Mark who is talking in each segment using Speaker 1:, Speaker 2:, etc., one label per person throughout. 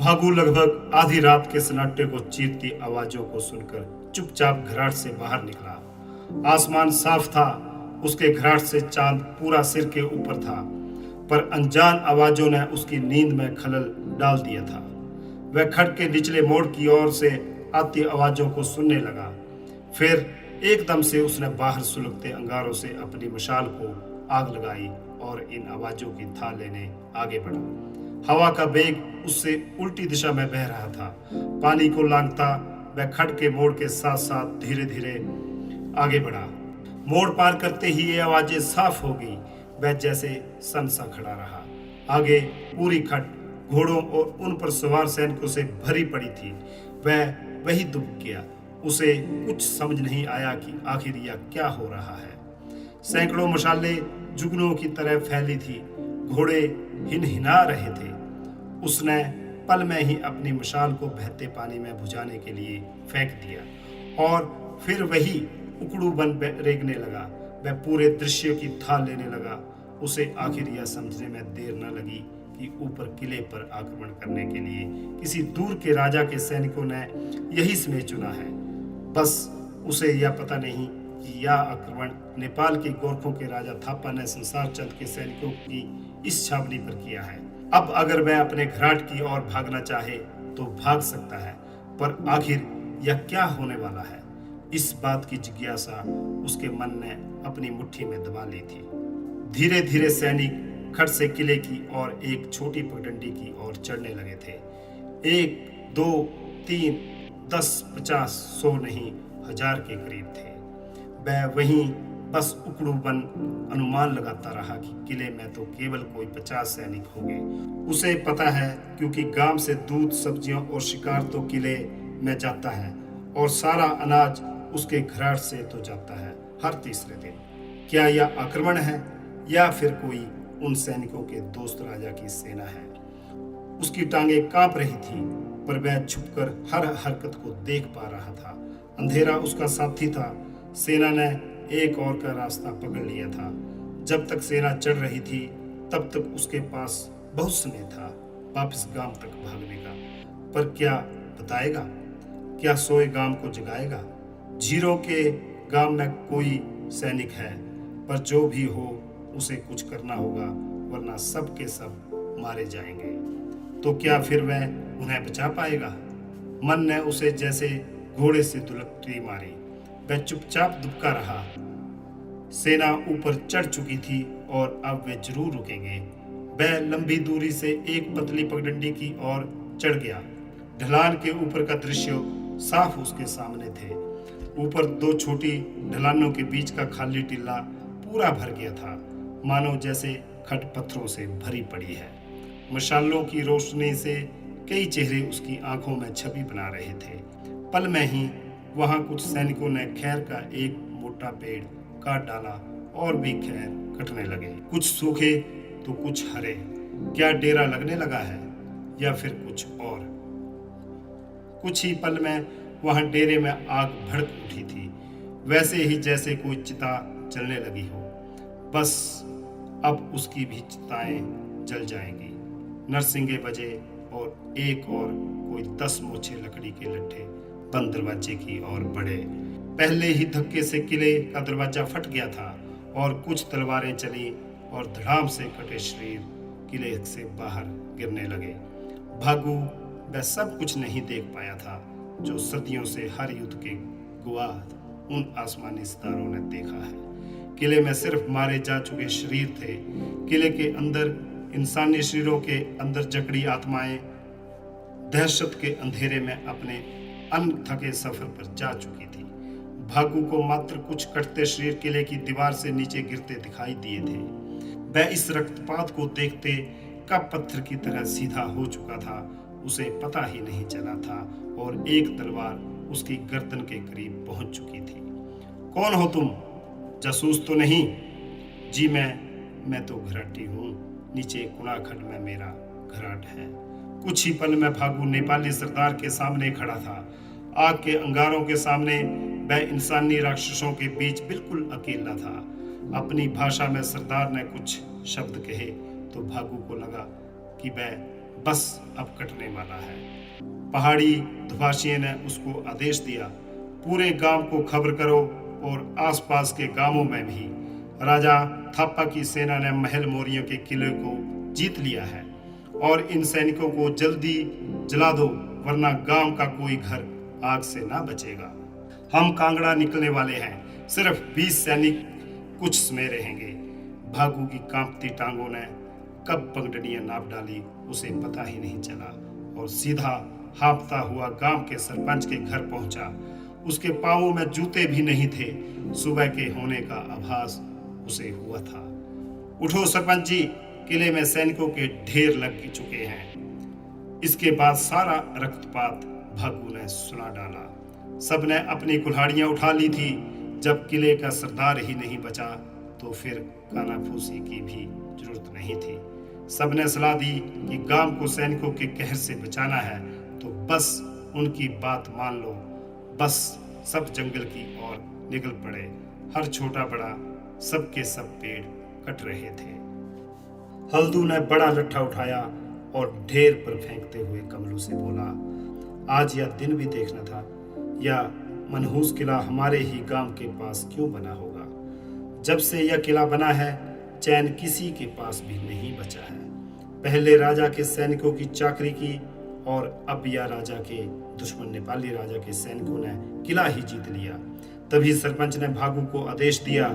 Speaker 1: भागू लगभग आधी रात के सन्नाटे को चीरती आवाजों को सुनकर चुपचाप घराट से बाहर निकला। आसमान साफ था, उसके घराट से चांद पूरा सिर के ऊपर था, पर अनजान आवाजों ने उसकी नींद में खलल डाल दिया था। वह खट के निचले मोड़ की ओर से आती आवाजों को सुनने लगा। फिर एकदम से उसने बाहर सुलगते अंगारों से अपनी मशाल को आग लगाई और इन आवाजों की था लेने आगे बढ़ा। हवा का बेग उससे उल्टी दिशा में बह रहा था। पानी को लांघता वह खट के मोड़ के साथ साथ धीरे धीरे आगे बढ़ा। मोड़ पार करते ही ये आवाजें साफ हो गई। वह जैसे सन सा खड़ा रहा। आगे पूरी खट घोड़ों और उन पर सवार सैनिकों से भरी पड़ी थी। वह वही दुब गया। उसे कुछ समझ नहीं आया कि आखिर यह क्या हो रहा है। सैकड़ों मशालें जुगनों की तरह फैली थी। घोड़े हिनहिना रहे थे। उसने पल में ही अपनी मशाल को बहते पानी में बुझाने के लिए फेंक दिया और फिर वही उकड़ू बन रेंगने लगा। वह पूरे दृश्य की था लेने लगा। उसे आखिर यह समझने में देर न लगी कि ऊपर किले पर आक्रमण करने के लिए किसी दूर के राजा के सैनिकों ने यही समय चुना है। बस उसे यह पता नहीं कि यह आक्रमण नेपाल के गोरखों के राजा थापा ने संसार चंद के सैनिकों की इस छावनी पर किया है। अब अगर वह अपने घराट की ओर भागना चाहे तो भाग सकता है, पर आखिर यह क्या होने वाला है, इस बात की जिज्ञासा उसके मन ने अपनी मुट्ठी में दबा ली थी। धीरे धीरे सैनिक खट से किले की और एक छोटी पगडंडी की ओर चढ़ने लगे थे। 1, 2, 3, 10, 50, 100 नहीं, 1000 के करीब थे। वह वहीं बस उकड़ू बन अनुमान लगाता रहा कि किले में तो केवल कोई 50 सैनिक होंगे। उसे पता है क्योंकि गांव से दूध, सब्जियां और शिकार तो किले में जाता है और सारा अनाज उसके घराट से तो जाता है हर तीसरे दिन। क्या यह आक्रमण है या फिर कोई उन सैनिकों के दोस्त राजा की सेना है? उसकी टांगें कांप रही थी, पर वह छुपकर हर हरकत को देख पा रहा था। अंधेरा उसका साथी था। सेना ने एक और का रास्ता पकड़ लिया था। जब तक सेना चढ़ रही थी तब तक उसके पास बहुत समय था वापस गांव तक भागने का। पर क्या बताएगा? क्या सोए गांव को जगाएगा? जीरो के गांव में कोई सैनिक है, पर जो भी हो उसे कुछ करना होगा, वरना सब के सब मारे जाएंगे। तो क्या फिर वह उन्हें बचा पाएगा? मन ने उसे जैसे घोड़े से दुलकती मारी। वह चुपचाप दुबका रहा। सेना ऊपर चढ़ चुकी थी और अब वे जरूर रुकेंगे। वह लंबी दूरी से एक पतली पगडंडी की ओर चढ़ गया। ढलान के ऊपर का दृश्य साफ उसके सामने थे। ऊपर 2 छोटी ढलानों के बीच का खाली टीला पूरा भर गया था, मानो जैसे खट पत्थरों से भरी पड़ी है। मशालों की रोशनी से कई चेहरे उसकी आंखों में छवि बना रहे थे। पल में ही वहां कुछ सैनिकों ने खैर का एक मोटा पेड़ काट डाला और भी खैर कटने लगे, कुछ सूखे तो कुछ हरे। क्या डेरा लगने लगा है या फिर कुछ और? कुछ ही पल में वहां डेरे में आग भड़क उठी थी, वैसे ही जैसे कोई चिता जलने लगी हो। बस अब उसकी भी चिताएं जल जाएंगी। नरसिंगे बजे और एक और कोई 10 मोछे लकड़ी के लट्ठे बंद दरवाजे की ओर बढ़े। पहले ही धक्के से किले का दरवाजा फट गया था और कुछ तलवारें चली और धड़ाम से कटे शरीर किले से बाहर गिरने लगे। भागू वह सब कुछ नहीं देख पाया था जो सदियों से हर युद्ध के गवाह उन आसमानी सितारों ने देखा है। किले में सिर्फ मारे जा चुके शरीर थे। किले के अंदर इंसानी शरीरों के अंदर जकड़ी आत्माएं दहशत के अंधेरे में अपने अनथके सफर पर जा चुकी थी। भागू को मात्र कुछ कटते शरीर किले की दीवार से नीचे गिरते दिखाई दिए थे। वह इस रक्तपात को देखते कब पत्थर की तरह सीधा हो चुका था, उसे पता ही नहीं चला था और एक तलवार उसकी गर्दन के करीब पहुंच चुकी थी। कौन हो तुम? जासूस तो नहीं? जी मैं तो घराटी हूँ। नीचे कुणाखंड में मेरा घराट है। कुछ ही पल में भागू नेपाली सरदार के सामने खड़ा था। आग के अंगारों के सामने वह इंसानी राक्षसों के बीच बिल्कुल अकेला था। अपनी भाषा में सरदार ने कुछ शब्द कहे तो भागू को लगा कि वह बस अब कटने वाला है। पहाड़ी धुभाषिये ने उसको आदेश दिया, पूरे गांव को खबर करो और आसपास के गांवों में भी। राजा थापा की सेना ने महल मोरियों के किले को जीत लिया है और इन सैनिकों को जल्दी जला दो, वरना गांव का कोई घर आग से ना बचेगा। हम कांगड़ा निकलने वाले हैं, सिर्फ 20 सैनिक कुछ समय रहेंगे। भागू की कांपती टांगों ने कब पगडंडियां नाप डाली उसे पता ही नहीं चला और सीधा हाँफता हुआ गांव के सरपंच के घर पहुंचा। उसके पांवों में जूते भी नहीं थे। सुबह के होने का आभास उसे हुआ था। उठो सरपंच जी, किले में सैनिकों के ढेर लग चुके हैं। इसके बाद सारा रक्तपात भागू ने सुना डाला। सबने अपनी कुल्हाड़ियां उठा ली थी। जब किले का सरदार ही नहीं बचा तो फिर कानाफूसी की भी जरूरत नहीं थी। सबने सलाह दी कि गांव को सैनिकों के कहर से बचाना है तो बस उनकी बात मान लो। बस सब जंगल की ओर निकल पड़े। हर छोटा बड़ा सबके सब पेड़ कट रहे थे। हल्दू ने बड़ा लट्ठा उठाया और ढेर पर फेंकते हुए कमलू से बोला, आज यह दिन भी देखना था, या मनहूस किला हमारे ही गांव के पास क्यों बना होगा। जब से यह किला बना है चैन किसी के पास भी नहीं बचा है। पहले राजा के सैनिकों की चाकरी की और अब यह राजा के दुश्मन नेपाली राजा के सैनिकों ने किला ही जीत लिया। तभी सरपंच ने भागू को आदेश दिया,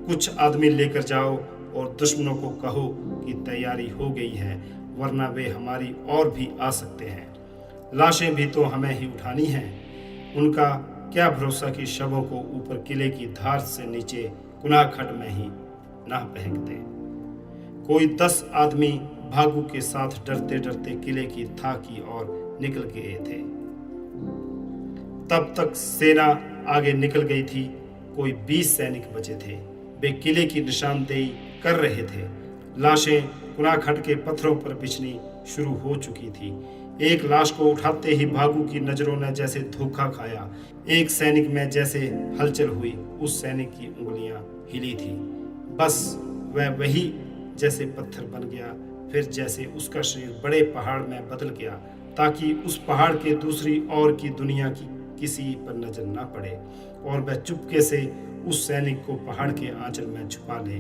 Speaker 1: कुछ आदमी लेकर जाओ और दुश्मनों को कहो कि तैयारी हो गई है, वरना वे हमारी और भी आ सकते हैं। लाशें भी तो हमें ही उठानी हैं। उनका क्या भरोसा कि शवों को ऊपर किले की धार से नीचे कुनाखट में ही ना फेंक दे। कोई 10 आदमी भागू के साथ डरते डरते किले की था की ओर निकल गए थे। तब तक सेना आगे निकल गई थी। कोई 20 सैनिक बचे थे। वे किले की निशानदेही कर रहे थे। लाशें कुनाखट के पत्थरों पर बिछनी शुरू हो चुकी थी। एक लाश को उठाते ही भागू की नजरों ने जैसे धोखा खाया। एक सैनिक में जैसे हलचल हुई, उस सैनिक की उंगलियां हिली थी। बस वह वही जैसे पत्थर बन गया, फिर जैसे उसका शरीर बड़े पहाड़ में बदल गया, ताकि उस पहाड़ के दूसरी ओर की दुनिया की किसी पर नजर ना पड़े और वह चुपके से उस सैनिक को पहाड़ के आंचल में छुपा ले।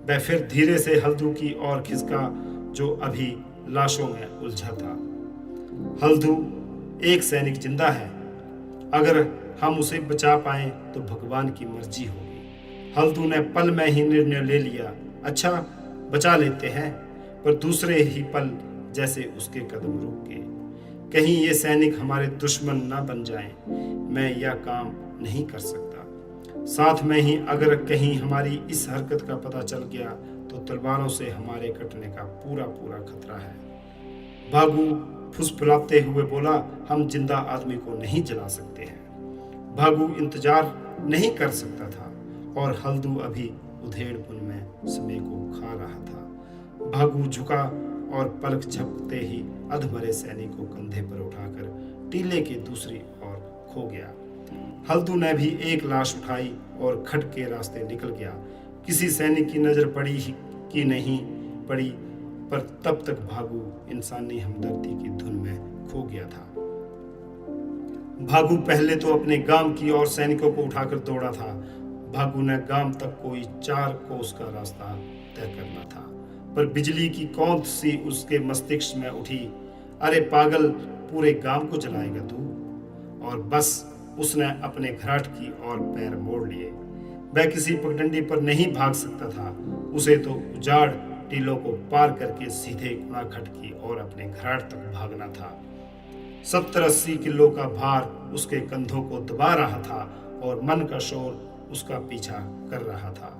Speaker 1: वह फिर धीरे से हल्दू की ओर खिसका जो अभी लाशों में उलझा था। हल्दू, एक सैनिक जिंदा है। अगर हम उसे बचा पाए तो भगवान की मर्जी होगी। हल्दू ने पल में ही निर्णय ले लिया, अच्छा बचा लेते हैं। पर दूसरे ही पल जैसे उसके कदम रुक गए। कहीं ये सैनिक हमारे दुश्मन ना बन जाएं। मैं यह काम नहीं कर सकता। साथ में ही अगर कहीं हमारी इस हरकत का पता चल गया तो तलवारों से हमारे कटने का पूरा पूरा खतरा है। भागू फुसफुलाते हुए बोला, हम जिंदा आदमी को नहीं जला सकते हैं। भागू इंतजार नहीं कर सकता था और हल्दू अभी उधेड़पुन में समय को खा रहा था। भागू झुका और पलक झपकते ही अधमरे सैनिक को कंधे पर उठाकर टीले की दूसरी ओर खो गया। हल्दू ने भी एक लाश उठाई और खट के रास्ते निकल गया। किसी सैनिक की नजर पड़ी ही कि नहीं पड़ी, पर तब तक भागू इंसानी हमदर्दी की धुन में खो गया था। भागू पहले तो अपने गांव की ओर सैनिकों को उठाकर दौड़ा था। भागू ने गांव तक कोई 4 कोस का रास्ता तय करना था, पर बिजली की कौंध सी उसके मस्तिष्क में उठी, अरे पागल, पूरे गांव को जलाएगा तू। और बस उसने अपने घराट की ओर पैर मोड़ लिए। वह किसी पगडंडी पर नहीं भाग सकता था। उसे तो उजाड़ टीलों को पार करके सीधे कुनाखट की ओर अपने घराट तक भागना था। 70-80 किलो का भार उसके कंधों को दबा रहा था और मन का शोर उसका पीछा कर रहा था।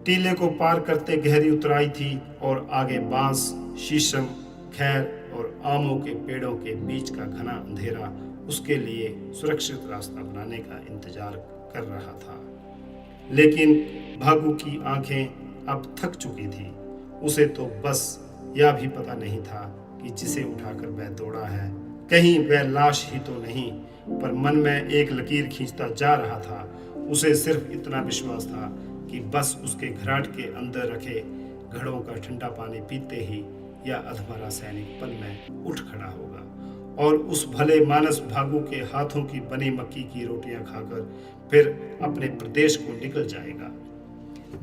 Speaker 1: टीले को पार करते गहरी उतराई थी और आगे बांस, शीशम, खैर और आमों के पेड़ों के बीच का घना अंधेरा उसके लिए सुरक्षित रास्ता बनाने का इंतजार कर रहा था। लेकिन भागू की आंखें अब थक चुकी थी। उसे तो बस यह भी पता नहीं था कि जिसे उठाकर वह दौड़ा है कहीं वह लाश ही तो नहीं, पर मन में एक लकीर खींचता जा रहा था। उसे सिर्फ इतना विश्वास था कि बस उसके घराट के अंदर रखे घड़ों का ठंडा पानी पीते ही या अधमरा सैनिक पल में उठ खड़ा होगा और उस भले मानस भागू के हाथों की बनी मक्की की रोटियां खाकर फिर अपने प्रदेश को निकल जाएगा।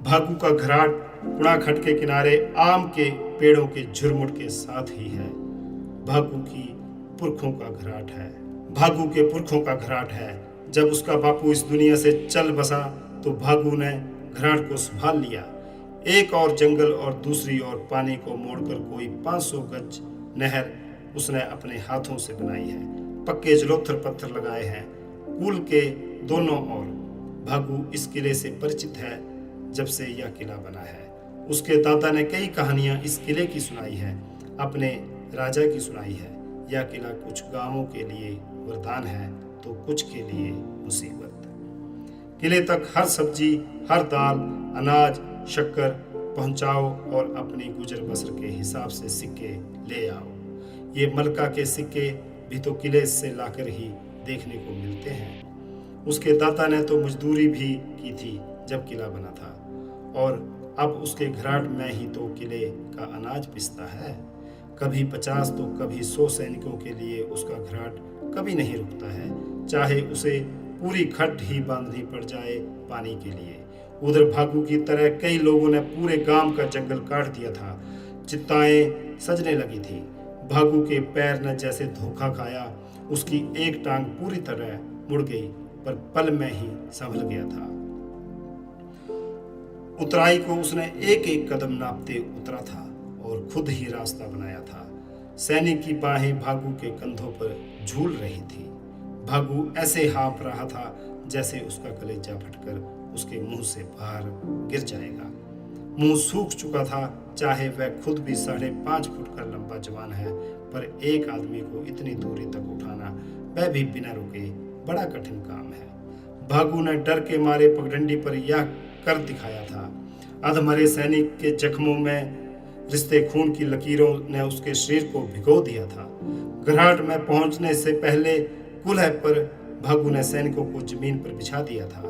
Speaker 1: भागू का घराट पुणाखट के किनारे आम के पेड़ों के झुरमुट के साथ ही है। भागू की पुरखों का घराट है। भागू के पुरखों का घराट है। जब उसका बापू इस दुनिया से चल बसा तो भागू ने घराट को संभाल लिया। एक और जंगल और दूसरी ओर पानी को मोड़कर कोई 500 गज नहर उसने अपने हाथों से बनाई है। पक्के जलोथर पत्थर लगाए हैं कुल के दोनों ओर। भागू इस किले से परिचित है जब से यह किला बना है। उसके दादा ने कई कहानियां इस किले की सुनाई है, अपने राजा की सुनाई है। यह किला कुछ गांवों के लिए वरदान है तो कुछ के लिए मुसीबत। किले तक हर सब्जी, हर दाल, अनाज, शक्कर पहुंचाओ और अपनी गुजर बसर के हिसाब से सिक्के ले आओ। ये मलका के सिक्के भी तो किले से लाकर ही देखने को मिलते हैं। उसके दादा ने तो मजदूरी भी की थी जब किला बना था और अब उसके घराट में ही तो किले का अनाज पिसता है। कभी 50 तो कभी 100 सैनिकों के लिए उसका घराट कभी नहीं रुकता है, चाहे उसे पूरी खट ही बांधनी पड़ जाए पानी के लिए। उधर भागू की तरह कई लोगों ने पूरे गांव का जंगल काट दिया था। चित्ताएं सजने लगी थी। भागू के पैर ने जैसे धोखा खाया। उसकी एक टांग पूरी तरह मुड़ गई पर पल में ही संभल गया था। उतराई को उसने एक एक कदम नापते उतरा था और खुद ही रास्ता बनाया था। सैनिक की बाहें भागू के कंधों पर झूल रही थी। भागू ऐसे हाँफ रहा था जैसे उसका कलेजा फटकर उसके मुंह से बाहर गिर जाएगा। मुंह सूख चुका था, चाहे वह खुद भी 5.5 फुट का लंबा जवान है, पर एक आदमी को इतनी दूरी तक उठाना, वह भी बिना रुके, बड़ा कठिन काम है। भागू ने डर के मारे पगडंडी पर यह कर दिखाया था। अधमरे सैनिक के जख्मों में रिश्ते खून की लकीरों ने उसके शरीर को भिगो दिया था। घराट में पहुंचने से पहले कुल्हे पर भागू ने सैनिकों को जमीन पर बिछा दिया था।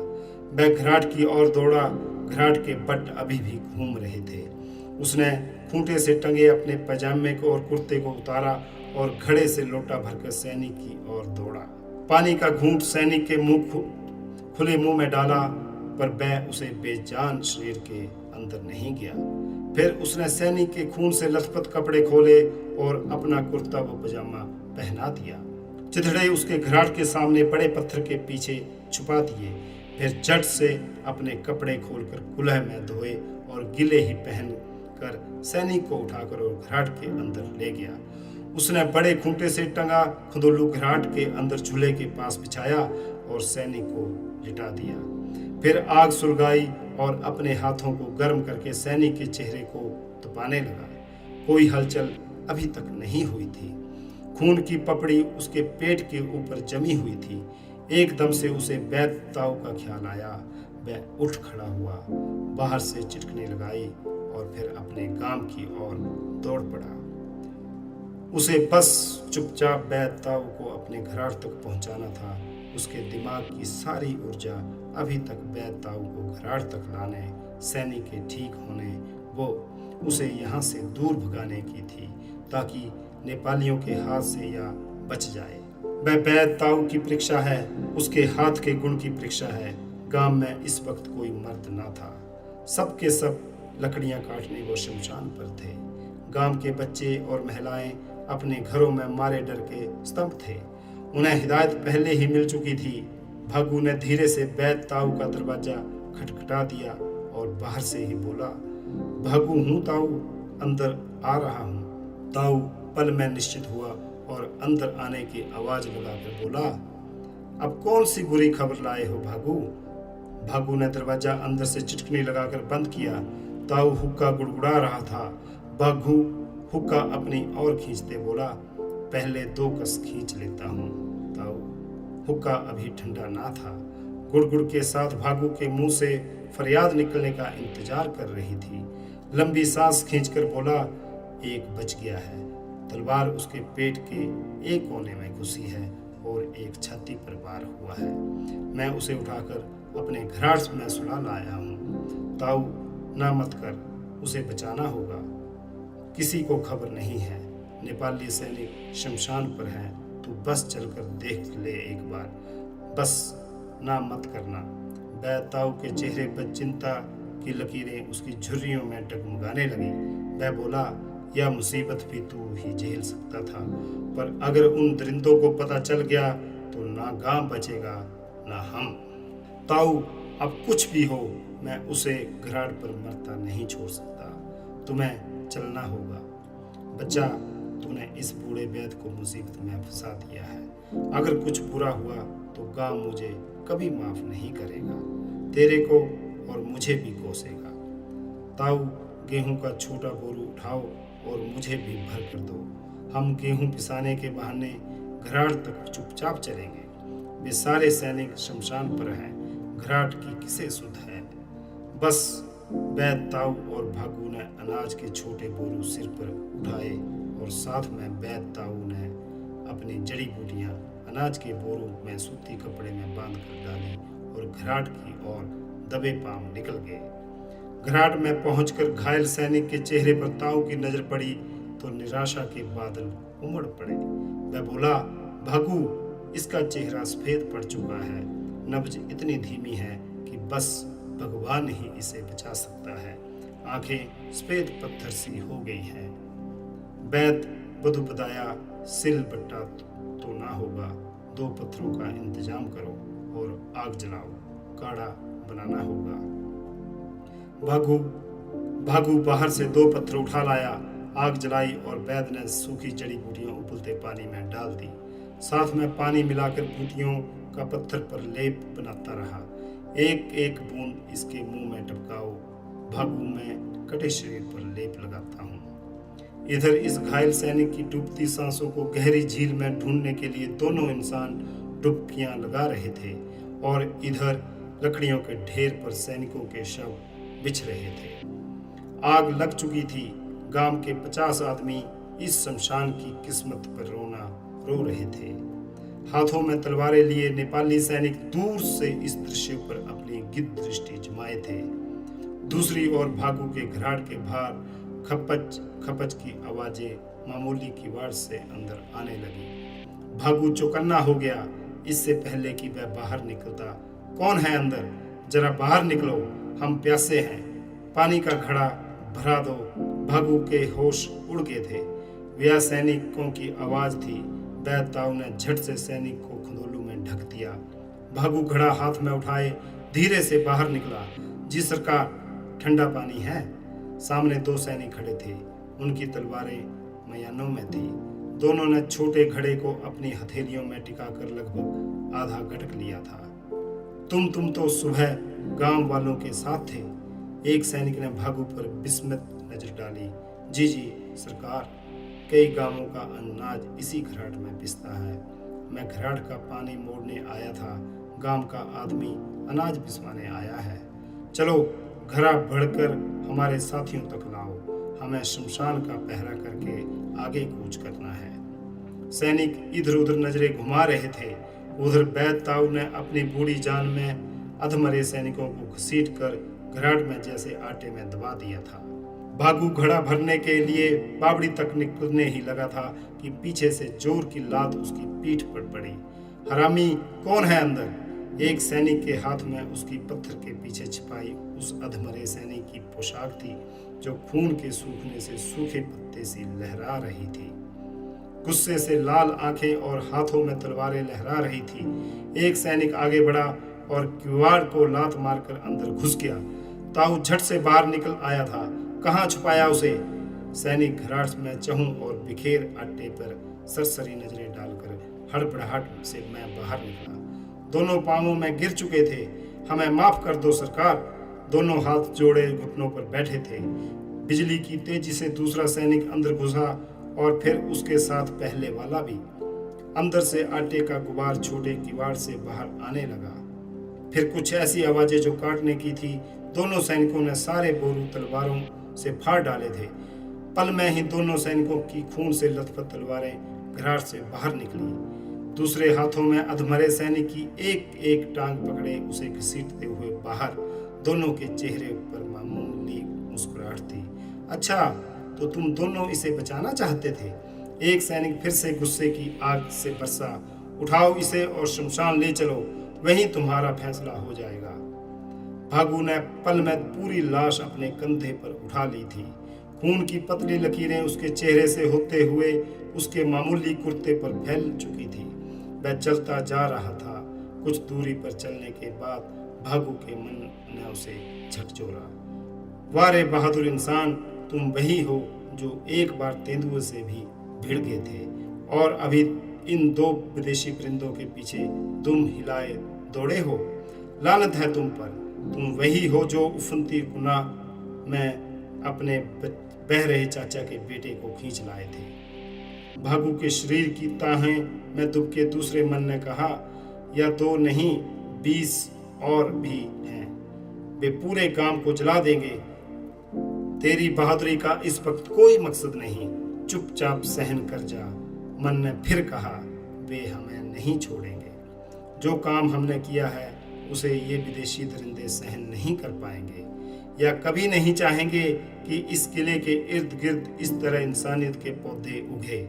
Speaker 1: वह घराट की ओर दौड़ा। घराट के बट अभी भी घूम रहे थे। उसने खूंटे से टंगे अपने पैजामे को और कुर्ते को उतारा और घड़े से लोटा भरकर सैनिक की ओर दौड़ा। पानी का घूंट सैनिक के खुले मुंह में डाला, पर वह उसे बेजान शरीर के अंदर नहीं गया। फिर उसने सैनिक के खून से लथपथ कपड़े खोले और अपना कुर्ता व पजामा पहना दिया। चिथड़े उसके घराट के सामने बड़े पत्थर के पीछे छुपा दिए। फिर झट से अपने कपड़े खोलकर कुल्हे में धोए और गिले ही पहनकर सैनिक को उठाकर और घराट के अंदर ले गया। उसने बड़े खूंटे से टंगा खुदुल्लू घराट के अंदर चूल्हे के पास बिछाया और सैनिक को लिटा दिया। फिर आग सुलगाई और अपने हाथों को गर्म करके सैनिक के चेहरे को तपाने लगा। कोई हलचल अभी तक नहीं हुई थी। खून की पपड़ी उसके पेट के ऊपर जमी हुई थी। एकदम से उसे बैत ताऊ का ख्याल आया। वह उठ खड़ा हुआ, बाहर से चिटकनी लगाई और फिर अपने गांव की ओर दौड़ पड़ा। उसे बस चुपचाप बैत ताऊ को अपने घराट तक पहुंचाना था। उसके दिमाग की सारी ऊर्जा अभी तक बैत ताऊ को घराट तक लाने, सैनिक के ठीक होने, वो उसे यहाँ से दूर भगाने की थी ताकि नेपालियों के हाथ से या बच जाए। वह बैत ताऊ की परीक्षा है, उसके हाथ के गुण की परीक्षा है। गांव में इस वक्त कोई मर्द ना था। सब के सब लकड़ियां काटने व शमशान पर थे। गांव के बच्चे और महिलाएं अपने घरों में मारे डर के स्तंभ थे। उन्हें हिदायत पहले ही मिल चुकी थी। भागू ने धीरे से बैत ताऊ का दरवाजा खटखटा दिया और बाहर से ही बोला, भागू हूँ ताऊ, अंदर आ रहा हूँ। ताऊ पल में निश्चित हुआ और अंदर आने की आवाज लगाकर बोला, अब कौन सी बुरी खबर लाए हो भागू? भागू ने दरवाजा अंदर से चिटकनी लगाकर बंद किया। ताऊ हुक्का गुड़गुड़ा रहा था। भागू हुक्का अपनी ओर खींचते बोला, पहले 2 कस खींच लेता हूँ ताऊ। हुक्का अभी ठंडा ना था। गुड़गुड़ के साथ भागू के मुंह से फरियाद निकलने का इंतजार कर रही थी। लंबी सांस खींचकर बोला, 1 बच गया है। तलवार उसके पेट के एक कोने में घुसी है और एक छाती पर वार हुआ है। मैं उसे उठाकर अपने घराट में सुला लाया हूँ। ताऊ ना मत कर, उसे बचाना होगा। किसी को खबर नहीं है। नेपाली सैनिक शमशान पर हैं, तू बस चलकर देख ले एक बार, बस ना मत करना। वह ताऊ के चेहरे पर चिंता की लकीरें उसकी झुर्रियों में डगमगाने लगी। वह बोला, यह मुसीबत भी तू ही झेल सकता था, पर अगर उन दरिंदों को पता चल गया तो ना गांव बचेगा ना हम। ताऊ, अब कुछ भी हो, मैं उसे घराट पर मरता नहीं छोड़ सकता। तुम्हें चलना होगा। बच्चा, तूने इस बूढ़े वैद्य को मुसीबत में फंसा दिया है। अगर कुछ बुरा हुआ तो गांव मुझे कभी माफ नहीं करेगा, तेरे को और मुझे भी कोसेगा। ताऊ, गेहूं का छोटा बोरू उठाओ और मुझे भी भर कर दो। हम गेहूं पिसाने के बहाने घराट तक चुपचाप चलेंगे। वे सारे सैनिक शमशान पर हैं, घराट की किसे सुध है। बस वैद्य, ताऊ और भागू ने अनाज के छोटे बोरू सिर पर उठाए और साथ में वैद्य, ताऊ ने अपनी जड़ी बूटियां अनाज के बोरू में सूती कपड़े में बांध कर डाली और घराट की ओर दबे पांव निकल गए। घराट में पहुंचकर घायल सैनिक के चेहरे पर ताऊ की नजर पड़ी तो निराशा के बादल उमड़ पड़े। वह बोला, भागू, इसका चेहरा सफेद पड़ चुका है, नब्ज इतनी धीमी है कि बस भगवान ही इसे बचा सकता है, आंखें सफेद पत्थर सी हो गई हैं। वैद्य बदू बताया, सिल बट्टा तो ना होगा, 2 पत्थरों का इंतजाम करो और आग जलाओ, काढ़ा बनाना होगा। भागू बाहर से 2 पत्थर उठा लाया, आग जलाई और वैद्य ने सूखी जड़ी बूटियां उबलते पानी में डाल दी। साथ में पानी मिलाकर बूटियों का पत्थर पर लेप बनाता रहा। एक एक बूंद इसके मुंह में टपकाओ, भागू मैं कटे शरीर पर लेप लगाता हूँ। इधर इस घायल सैनिक की डूबती सांसों को गहरी झील में ढूंढने के लिए दोनों इंसान डुबकियां लगा रहे थे और इधर लकड़ियों के ढेर पर सैनिकों के शव बिछ रहे थे। आग लग चुकी थी। गांव के 50 आदमी इस शमशान की किस्मत पर रो रहे थे। हाथों में तलवारें लिए नेपाली सैनिक दूर से इस दृश्य पर अपनी गिद्ध दृष्टि जमाए थे। दूसरी ओर भागू के घराट के बाहर खपच खपच की आवाजें मामूली किवाड़ से अंदर आने लगी। भागू चौकन्ना हो गया। इससे पहले कि वह बाहर निकलता, कौन है अंदर? जरा बाहर निकलो, हम प्यासे हैं, पानी का घड़ा भरा दो। भागू के होश उड़ गए थे। वह सैनिकों की आवाज थी। वैद्य, ताऊ ने झट से सैनिक को खंदोलू में ढक दिया। भागू घड़ा हाथ में उठाए धीरे से बाहर निकला। जी सरकार, ठंडा पानी है। सामने 2 सैनिक खड़े थे, उनकी तलवारें मयानों में थी। दोनों ने छोटे घड़े को अपनी हथेलियों में टिकाकर लगभग आधा गटक लिया था। तुम तो सुबह गांव वालों के साथ थे। एक सैनिक ने भागू पर विस्मित नजर डाली। जी सरकार, कई गांवों का अनाज इसी घराट में पिसता है। मैं घराट का पानी मोड़ने आया था, गांव का आदमी अनाज पिसवाने आया है। चलो घड़ा बढ़कर हमारे साथियों तक लाओ, हमें शमशान का पहरा करके आगे कूच करना है। सैनिक इधर उधर नजरें घुमा रहे थे। उधर वैद्य, ताऊ ने अपनी बूढ़ी जान में अधमरे सैनिकों को घसीट कर घराट में जैसे आटे में दबा दिया था। भागू घड़ा भरने के लिए बावड़ी तक निकलने ही लगा था कि पीछे से जोर की लात उसकी पीठ पर पड़ी। हरामी, कौन है अंदर? एक सैनिक के हाथ में उसकी पत्थर के पीछे छिपाई उस अधमरे सैनिक की पोशाक थी, जो खून के सूखने से सूखे पत्ते सी लहरा रही थी। गुस्से से लाल आंखें और हाथों में तलवारें लहरा रही थी। एक सैनिक आगे बढ़ा और किवाड़ को लात मारकर अंदर घुस गया। ताऊ झट से बाहर निकल आया था। कहाँ छुपाया उसे? सैनिक घराट में चहूं और बिखेर आटे पर सरसरी नजरें डालकर हड़बड़ाहट से मैं बाहर निकला। दोनों पांवों में गिर चुके थे। हमें माफ कर दो सरकार। दोनों हाथ जोड़े घुटनों पर बैठे थे। बिजली की तेजी से दूसरा सैनिक अंदर घुसा और फिर उसके साथ पहले वाला भी। अंदर से आटे का गुबार छोटे किवाड़ से बाहर आने लगा। फिर कुछ ऐसी आवाजें जो काटने की थी। दोनों सैनिकों ने सारे बोरू तलवारों से फाड़ डाले थे। पल में ही दोनों सैनिकों की खून से लथपथ तलवारें घराट से बाहर निकली। दूसरे हाथों में अधमरे सैनिक की एक एक टांग पकड़े उसे घसीटते हुए बाहर। दोनों के चेहरे पर मामूली मुस्कुराहट थी। अच्छा, तो तुम दोनों इसे बचाना चाहते थे। एक सैनिक फिर से गुस्से की आग से बरसा, उठाओ इसे और शमशान ले चलो, वहीं तुम्हारा फैसला हो जाएगा। भागू ने पल में पूरी लाश अपने कंधे पर उठा ली थी। खून की पतली लकीरें उसके चेहरे से होते हुए उसके मामूली कुर्ते पर फैल चुकी थी। वह चलता जा रहा था। कुछ दूरी पर चलने के बाद भागू के मन ने उसे झकझोरा। वाह रे बहादुर इंसान, तुम वही हो जो एक बार तेंदुए से भी भिड़ गए थे और अभी इन दो विदेशी परिंदों के पीछे दुम हिलाए दौड़े हो। लानत है तुम पर, तुम वही हो जो उफनती गुनाह में अपने बह रहे चाचा के बेटे को खींच लाए थे। भागू के शरीर की ताहें में दुबके दूसरे मन ने कहा, या दो नहीं 20 और भी हैं, वे पूरे गांव को जला देंगे। तेरी बहादुरी का इस वक्त कोई मकसद नहीं, चुपचाप सहन कर जा। मन ने फिर कहा, वे हमें नहीं छोड़ेंगे। जो काम हमने किया है उसे ये विदेशी दरिंदे सहन नहीं कर पाएंगे या कभी नहीं चाहेंगे कि इस किले के इर्द गिर्द इस तरह इंसानियत के पौधे उगे।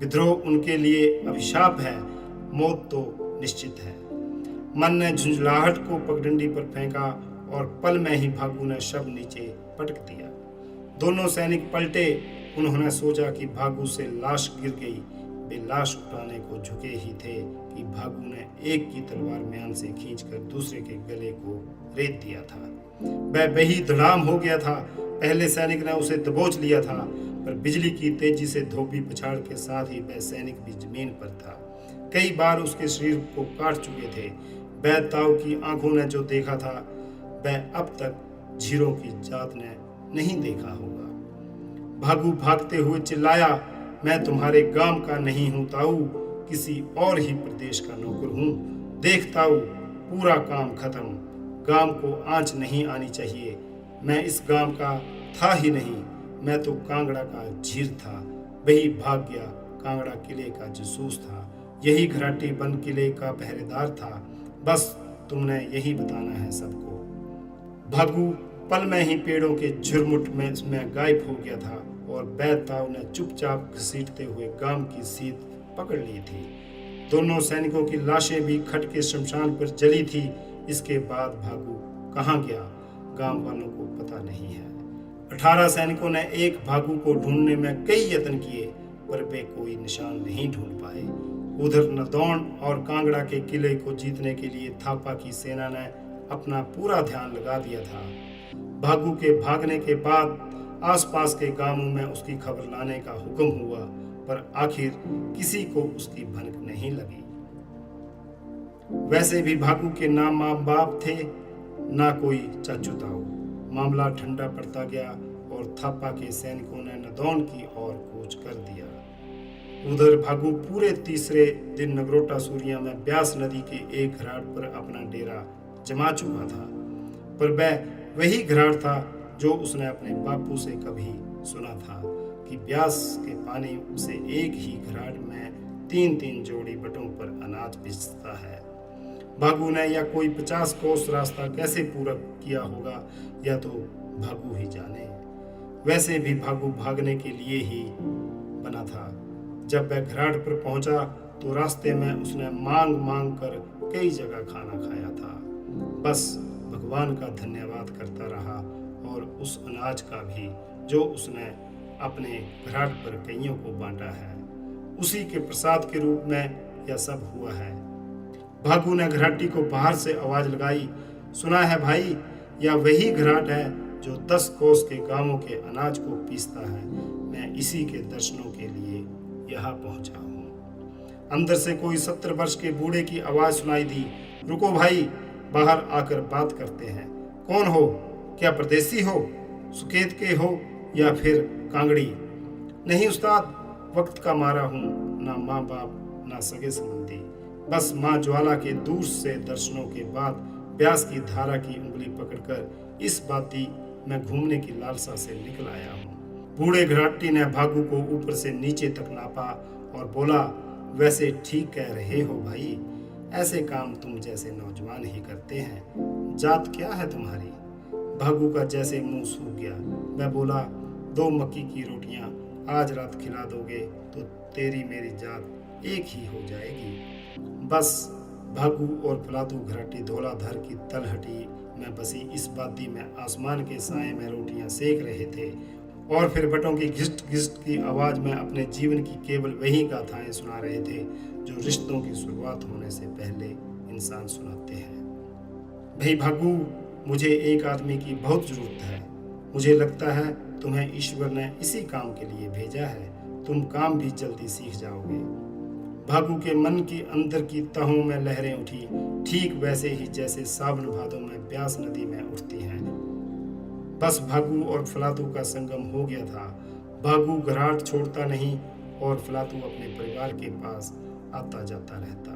Speaker 1: विद्रोह उनके लिए अभिशाप है, मौत तो निश्चित है। मन ने झुंझलाहट को पगडंडी पर फेंका और पल में ही भागू ने शव नीचे पटक दिया। दोनों सैनिक पलटे। उन्होंने सोचा कि भागू से लाश गिर गई। वे लाश उठाने को झुके ही थे कि भागू ने एक की तलवार म्यान से खींचकर दूसरे के गले को रेत दिया था। वह वही धड़ाम हो गया था। पहले सैनिक ने उसे दबोच लिया था, पर बिजली की तेजी से धोबी पछाड़ के साथ ही वह सैनिक भी जमीन पर था। कई बार उसके शरीर को काट चुके थे। वह ताऊ की आंखों ने जो देखा था वह अब तक झीरों की जात ने नहीं देखा होगा। भागू भागते हुए चिल्लाया, मैं तुम्हारे गांव का नहीं हूं ताऊ, किसी और ही प्रदेश का नौकर हूं। देख ताऊ, पूरा काम खत्म। गांव को आंच नहीं आनी चाहिए। मैं इस गांव का था ही नहीं, मैं तो कांगड़ा का झीर था। वही भाग गया। कांगड़ा किले का जासूस था। यही घराटी बंद किले का पहरेदार था। बस तुमने यही बताना है सबको। भागू पल में ही पेड़ों के झुरमुट में गायब हो गया था और बैद ताऊ ने चुपचाप घसीटते हुए गांव की सीध पकड़ ली थी। दोनों सैनिकों की लाशें भी खट के शमशान पर जली थी। इसके बाद भागू कहाँ गया, गांव वालों को पता नहीं है। 18 सैनिकों ने एक भागू को ढूंढने में कई यत्न किए, पर वे कोई निशान नहीं ढूंढ पाए। उधर नदौन और कांगड़ा के किले को जीतने के लिए थापा की सेना ने अपना पूरा ध्यान लगा दिया था। भागू के भागने के बाद आसपास के गांवों में उसकी खबर लाने का हुक्म हुआ, पर आखिर किसी को उसकी भनक नहीं लगी। वैसे भी भागू के ना माँ बाप थे ना कोई चाचू ताऊ। मामला ठंडा पड़ता गया और थापा के सैनिकों ने नदौन की ओर कूच कर दिया। उधर भागू पूरे तीसरे दिन नगरोटा सूरिया में ब्यास नदी के एक घाट पर अपना डेरा जमा चुका था, पर वह वही घाट था जो उसने अपने बापू से कभी सुना था कि ब्यास के पानी से एक ही घाट में 3-3 जोड़ी बटों पर अनाज बेचता है। भागू ने या कोई 50 कोस रास्ता कैसे पूरा किया होगा या तो भागू ही जाने। वैसे भी भागू भागने के लिए ही बना था। जब वह घाट पर पहुंचा तो रास्ते में उसने मांग मांग कर कई जगह खाना खाया था। बस भगवान का धन्यवाद करता रहा और उस अनाज का भी जो उसने अपने घाट पर कईयों को बांटा है, उसी के प्रसाद के रूप में यह सब हुआ है। भागू ने घराटी को बाहर से आवाज लगाई, सुना है भाई, यह वही घराट है जो 10 कोस के गांवों के अनाज को पीसता है। मैं इसी के दर्शनों के लिए यहाँ पहुंचा हूँ। अंदर से कोई 70 वर्ष के बूढ़े की आवाज सुनाई दी, रुको भाई, बाहर आकर बात करते हैं। कौन हो? क्या परदेसी हो? सुकेत के हो या फिर कांगड़ी? नहीं उस्ताद, वक्त का मारा हूँ, ना माँ बाप ना सगे संबंधी। बस माँ ज्वाला के दूर से दर्शनों के बाद ब्यास की धारा की उंगली पकड़कर इस बाती में घूमने की लालसा से निकल आया हूँ। बूढ़े घराटी ने भागू को ऊपर से नीचे तक नापा और बोला, वैसे ठीक कह रहे हो भाई, ऐसे काम तुम जैसे नौजवान ही करते हैं। जात क्या है तुम्हारी? भागू का जैसे मुंह सूख गया। मैं बोला, 2 मक्की की रोटियां आज रात खिला दोगे तो तेरी मेरी जात एक ही हो जाएगी। बस भागू और फलातू घराटी धौलाधार की तलहटी में बसी इस वादी में आसमान के साए में रोटियां सेक रहे थे और फिर बटों की घिस्ट घिस्ट की आवाज में अपने जीवन की केवल वही गाथाएं सुना रहे थे जो रिश्तों की शुरुआत होने से पहले इंसान सुनाते हैं। भाई भागू, मुझे एक आदमी की बहुत जरूरत है। मुझे लगता है तुम्हें ईश्वर ने इसी काम के लिए भेजा है। तुम काम भी जल्दी सीख जाओगे। भागू के मन की अंदर की तहों में लहरें उठी, ठीक वैसे ही जैसे सावन भादों में ब्यास नदी में उठती हैं। बस भागू और फलातू का संगम हो गया था। भागू घराट छोड़ता नहीं और फलातू अपने परिवार के पास आता जाता रहता।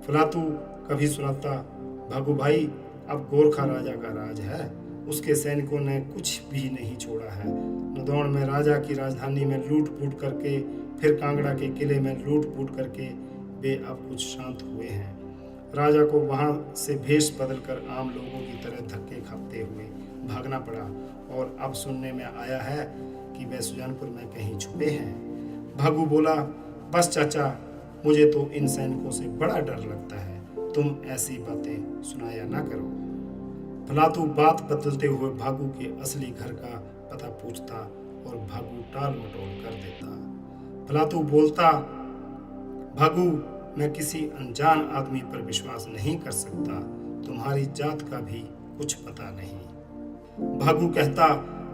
Speaker 1: फलातू कभी सुनाता, भागू भाई, अब गोरखा राजा का राज है। उसके सैनिकों ने कुछ भी नहीं छोड़ा है। नदौड़ में राजा की राजधानी में लूट फूट करके, फिर कांगड़ा के किले में लूट फूट करके वे अब कुछ शांत हुए हैं। राजा को वहां से भेष बदलकर आम लोगों की तरह धक्के खाते हुए भागना पड़ा और अब सुनने में आया है कि वे सुजानपुर में कहीं छुपे हैं। भागू बोला, बस चाचा, मुझे तो इन सैनिकों से बड़ा डर लगता है। तुम ऐसी बातें सुनाया ना करो। फलातू बात बदलते हुए भागू के असली घर का पता पूछता और भागू टाल मटोल कर देता। फलातू बोलता, भागू, मैं किसी अनजान आदमी पर विश्वास नहीं कर सकता। तुम्हारी जात का भी कुछ पता नहीं। भागू कहता,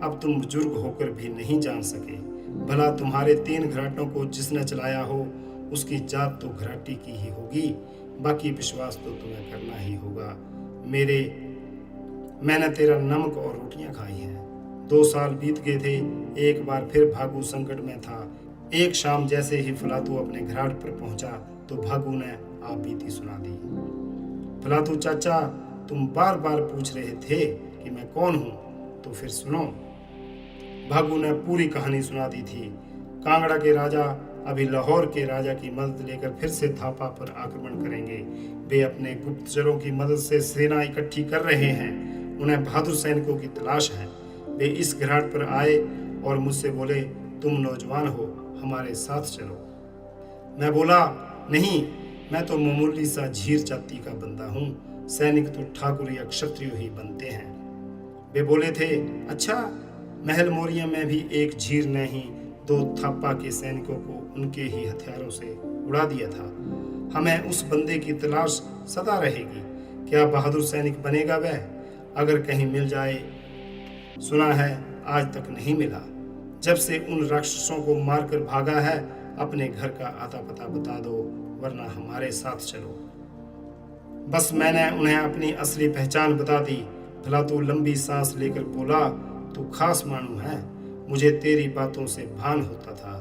Speaker 1: अब तुम बुजुर्ग होकर भी नहीं जान सके। भला तुम्हारे 3 घराटों को जिसने चलाया हो उसकी जात तो घराटी की ही होगी। बाकी विश्वास तो तुम्हें करना ही होगा। मैंने तेरा नमक और रोटियां खाई हैं। 2 साल बीत गए थे। एक बार फिर भागू संकट में था। एक शाम जैसे ही फलातू अपने घराट पर पहुंचा तो भागू ने आप बीती सुना दी। फलातू चाचा, तुम बार बार पूछ रहे थे कि मैं कौन हूं, तो फिर सुनो। भागू ने पूरी कहानी सुना दी थी। कांगड़ा के राजा अभी लाहौर के राजा की मदद लेकर फिर से थापा पर आक्रमण करेंगे। वे अपने गुप्तचरों की मदद से सेना इकट्ठी कर रहे हैं। उन्हें बहादुर सैनिकों की तलाश है। वे इस घाट पर आए और मुझसे बोले, तुम नौजवान हो, हमारे साथ चलो। मैं बोला, नहीं, मैं तो मामूली सा झीर जाति का बंदा हूँ। सैनिक तो ठाकुर या क्षत्रिय ही बनते हैं। वे बोले थे, अच्छा, महल मोरिया में भी एक झीर ने ही 2 थापा के सैनिकों को उनके ही हथियारों से उड़ा दिया था। हमें उस बंदे की तलाश सदा रहेगी। क्या बहादुर सैनिक बनेगा वह? अगर कहीं मिल जाए। सुना है आज तक नहीं मिला। जब से उन राक्षसों को मारकर भागा है, अपने घर का आता पता बता दो, वरना हमारे साथ चलो। बस मैंने उन्हें अपनी असली पहचान बता दी। फलातू लंबी सांस लेकर बोला, तू खास मानू है। मुझे तेरी बातों से भान होता था।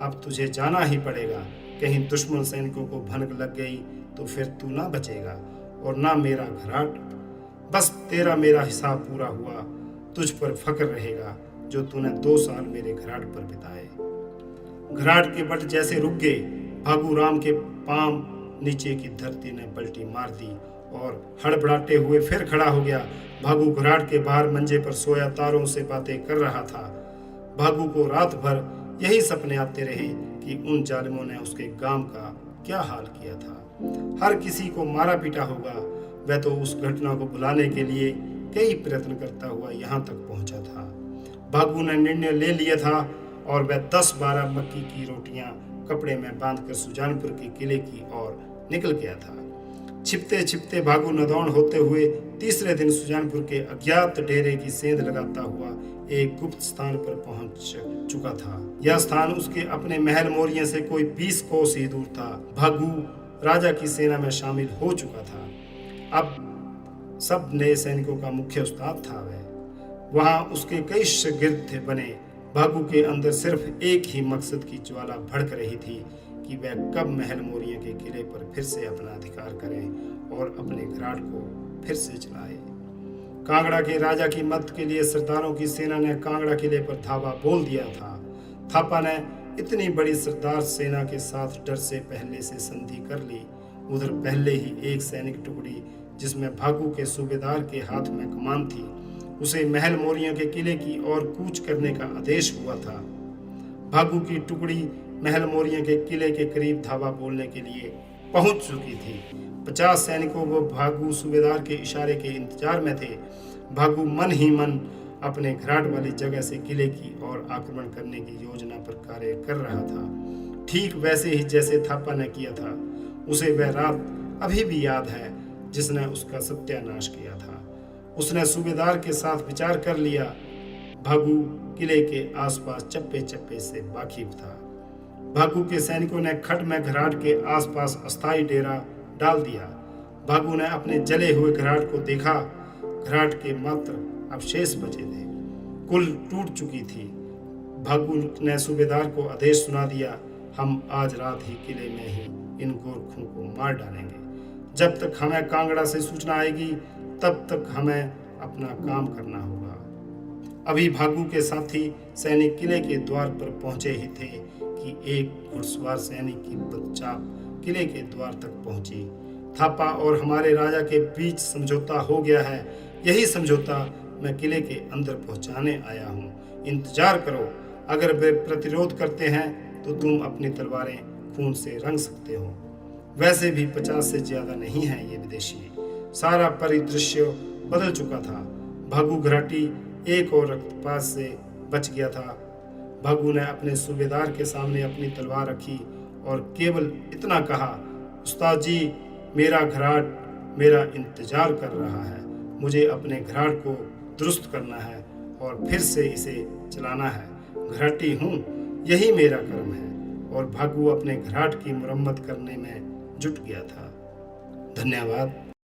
Speaker 1: अब तुझे जाना ही पड़ेगा। कहीं दुश्मन सैनिकों को भनक लग गई तो फिर तू ना बचेगा और ना मेरा घराट। बस तेरा मेरा हिसाब पूरा हुआ। तुझ पर फक्र रहेगा जो तूने 2 साल मेरे घराट पर बिताए। घराट के बट जैसे रुक गए। भागू राम के पांव नीचे की धरती ने पलटी मार दी और हड़बड़ाते हुए फिर खड़ा हो गया। भागू घराट के बाहर मंजे पर सोया तारों से बातें कर रहा था। भागू को रात भर यही सपने आते रहे कि उन जालिमों ने उसके गांव का क्या हाल किया था। हर किसी को मारा पीटा होगा। वह तो उस घटना को भुलाने के लिए कई प्रयत्न करता हुआ यहाँ तक पहुंचा था। भागू ने निर्णय ले लिया था और वह 10-12 मक्की की रोटियां कपड़े में बांधकर सुजानपुर के किले की ओर निकल गया था। छिपते छिपते भागू नदौन होते हुए तीसरे दिन सुजानपुर के अज्ञात डेरे की सेंध लगाता हुआ एक गुप्त स्थान पर पहुंच चुका था। यह स्थान उसके अपने महल मोरिया से कोई 20 कोस ही दूर था। भागू राजा की सेना में शामिल हो चुका था। अब सब नए सैनिकों का मुख्य उस्ताद था वह। वहां उसके कई शागिर्द थे बने। भागू के अंदर सिर्फ एक ही मकसद की ज्वाला भड़क रही थी कि वह कब महल मोरिया के किले पर फिर से अपना अधिकार करे और अपने घराट को फिर से चलाए। कांगड़ा के राजा की मदद के लिए सरदारों की सेना ने कांगड़ा किले पर धावा बोल दिया था। थापा ने इतनी बड़ी सरदार सेना के साथ डर से पहले से संधि कर ली। उधर पहले ही एक सैनिक टुकड़ी जिसमें भागू के सूबेदार के हाथ में कमान थी, उसे महल मौर्यों के किले की ओर कूच करने का आदेश हुआ था। भागू की टुकड़ी महल मौर्यों के किले के करीब धावा बोलने के लिए पहुंच चुकी थी। 50 सैनिकों वो भागू सूबेदार के इशारे के इंतजार में थे। भागू मन ही मन अपने घराट वाली जगह से किले की ओर आक्रमण करने की योजना पर कार्य कर रहा था, ठीक वैसे ही जैसे थापा ने किया था। उसे वह रात अभी भी याद है जिसने उसका सत्यानाश किया था। उसने सूबेदार के साथ विचार कर लिया। भागू किले के आसपास चप्पे चप्पे से वाकिफ था। भागू के सैनिकों ने खट में घराट के आसपास अस्थायी डेरा डाल दिया। भागू ने अपने जले हुए घराट को देखा। घराट के मात्र अवशेष बचे थे, कुल टूट चुकी थी। भागू ने सूबेदार को आदेश सुना दिया, हम आज रात ही किले में ही इन गोरखों को मार डालेंगे। जब तक हमें कांगड़ा से सूचना आएगी तब तक हमें अपना काम करना होगा। अभी भागू के साथी सैनिक किले के द्वार पर पहुंचे ही थे कि एक घुड़सवार सैनिक की बदचाप किले के द्वार तक पहुंची। थापा और हमारे राजा के बीच समझौता हो गया है। यही समझौता मैं किले के अंदर पहुंचाने आया हूँ। इंतजार करो। अगर वे प्रतिरोध करते हैं तो तुम अपनी तलवारें खून से रंग सकते हो। वैसे भी 50 से ज्यादा नहीं है ये विदेशी। सारा परिदृश्य बदल चुका था। भागू घराटी एक और रक्तपात से बच गया था। भागू ने अपने सूबेदार के सामने अपनी तलवार रखी और केवल इतना कहा, उस्ताद जी, मेरा घराट मेरा इंतजार कर रहा है। मुझे अपने घराट को दुरुस्त करना है और फिर से इसे चलाना है। घराटी हूँ, यही मेरा कर्म है। और भागू अपने घराट की मुरम्मत करने में जुट गया था। धन्यवाद।